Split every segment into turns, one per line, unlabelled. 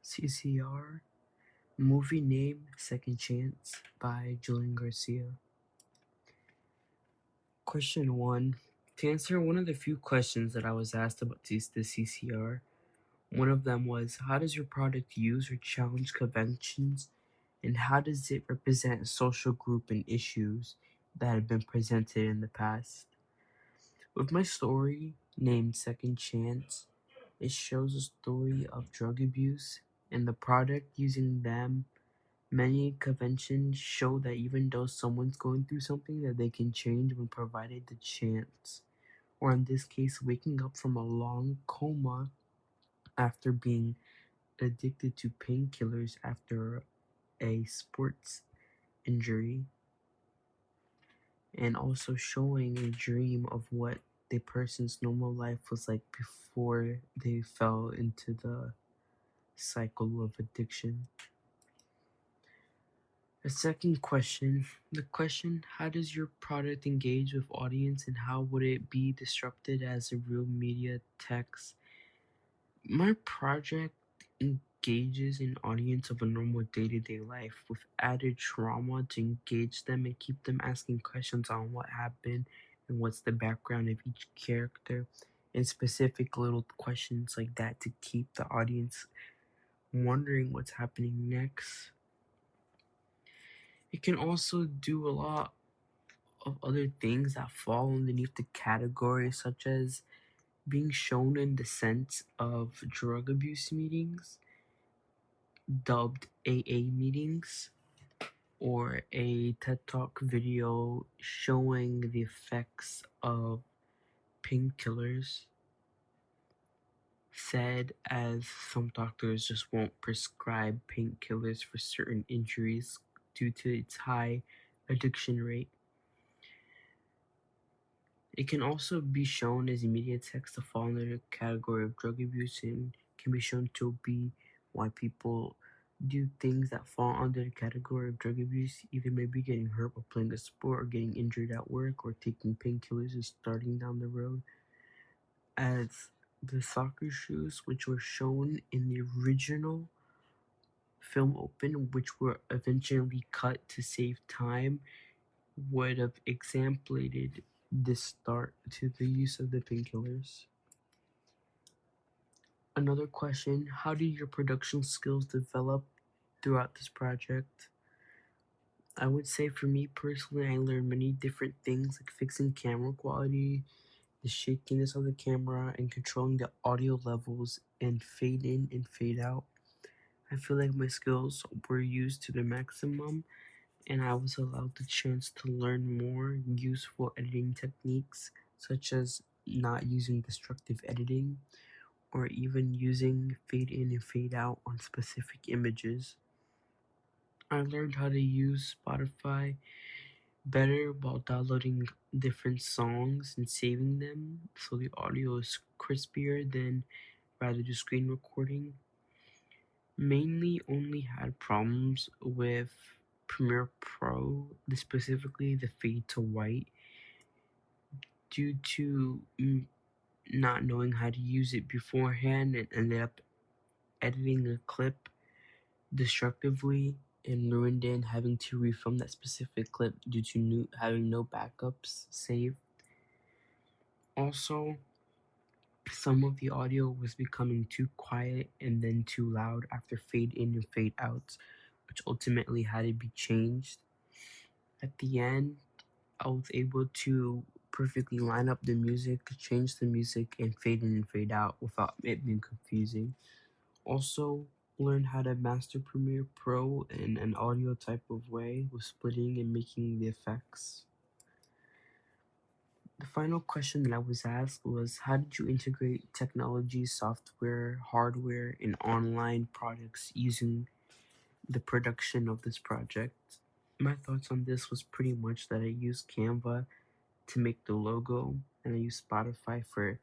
CCR. Movie name Second Chance by Julian Garcia. Question 1. To answer one of the few questions that I was asked about the CCR, one of them was, how does your product use or challenge conventions, and how does it represent a social group and issues that have been presented in the past? With my story named Second Chance, it shows a story of drug abuse and the product using them. Many conventions show that even though someone's going through something, that they can change when provided the chance. Or in this case, waking up from a long coma after being addicted to painkillers after a sports injury, and also showing a dream of what the person's normal life was like before they fell into the cycle of addiction. The second question, the question, how does your product engage with audience and how would it be disrupted as a real media text? My project engages an audience of a normal day-to-day life with added trauma to engage them and keep them asking questions on what happened and what's the background of each character, and specific little questions like that to keep the audience wondering what's happening next. It can also do a lot of other things that fall underneath the category, such as being shown in the sense of drug abuse meetings, dubbed AA meetings, or a TED Talk video showing the effects of painkillers, said as some doctors just won't prescribe painkillers for certain injuries due to its high addiction rate. It can also be shown as immediate text to fall under the category of drug abuse and can be shown to be why people do things that fall under the category of drug abuse, either maybe getting hurt while playing a sport or getting injured at work or taking painkillers and starting down the road. As the soccer shoes, which were shown in the original film open, which were eventually cut to save time, would have exemplated the start to the use of the painkillers. Another question, how did your production skills develop throughout this project? I would say for me personally, I learned many different things like fixing camera quality, the shakiness of the camera, and controlling the audio levels and fade in and fade out. I feel like my skills were used to the maximum, and I was allowed the chance to learn more useful editing techniques, such as not using destructive editing or even using fade in and fade out on specific images. I learned how to use Spotify better while downloading different songs and saving them so the audio is crispier than rather just screen recording. Mainly only had problems with Premiere Pro, specifically the fade to white, due to not knowing how to use it beforehand and ended up editing a clip destructively and ruined it and having to refilm that specific clip due to having no backups saved. Also, some of the audio was becoming too quiet and then too loud after fade in and fade outs, which ultimately had to be changed. At the end, I was able to perfectly line up the music, change the music, and fade in and fade out without it being confusing. Also, learned how to master Premiere Pro in an audio type of way with splitting and making the effects. The final question that I was asked was, how did you integrate technology, software, hardware, and online products using the production of this project? My thoughts on this was pretty much that I used Canva to make the logo, and I used Spotify for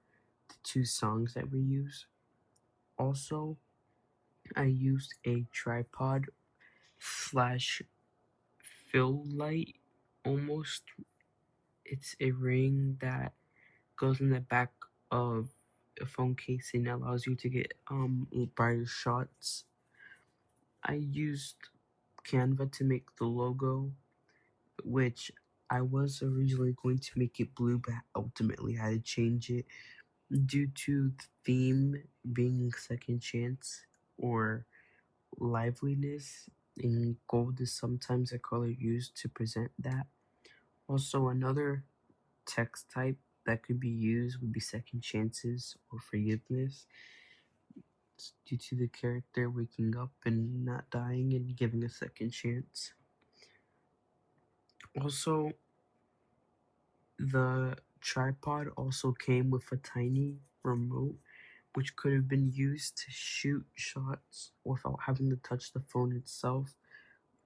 the two songs that we use. Also, I used a tripod slash fill light almost. It's a ring that goes in the back of a phone case and allows you to get brighter shots. I used Canva to make the logo, which I was originally going to make it blue, but ultimately had to change it due to the theme being second chance or liveliness, and gold is sometimes a color used to present that. Also, another text type that could be used would be second chances or forgiveness. It's due to the character waking up and not dying and giving a second chance. Also, the tripod also came with a tiny remote which could have been used to shoot shots without having to touch the phone itself.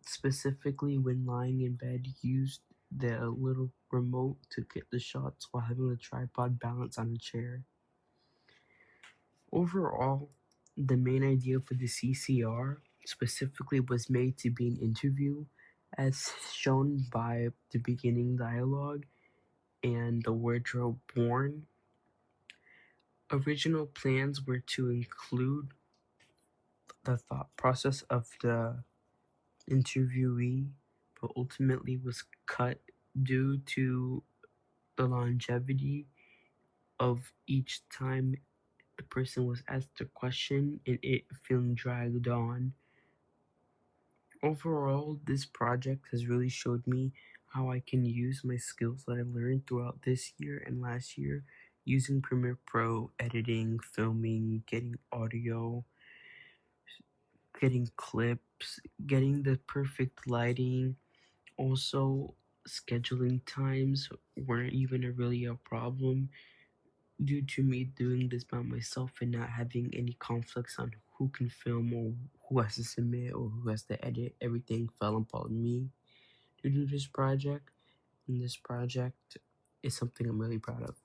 Specifically, when lying in bed, used the little remote to get the shots while having the tripod balance on a chair. Overall, the main idea for the CCR specifically was made to be an interview, as shown by the beginning dialogue and the wardrobe worn. Original plans were to include the thought process of the interviewee, but ultimately was cut due to the longevity of each time the person was asked a question and it feeling dragged on. Overall, this project has really showed me how I can use my skills that I learned throughout this year and last year using Premiere Pro, editing, filming, getting audio, getting clips, getting the perfect lighting. Also, scheduling times weren't even really a problem due to me doing this by myself and not having any conflicts on who can film or who has to submit or who has to edit. Everything fell upon me to do this project, and this project is something I'm really proud of.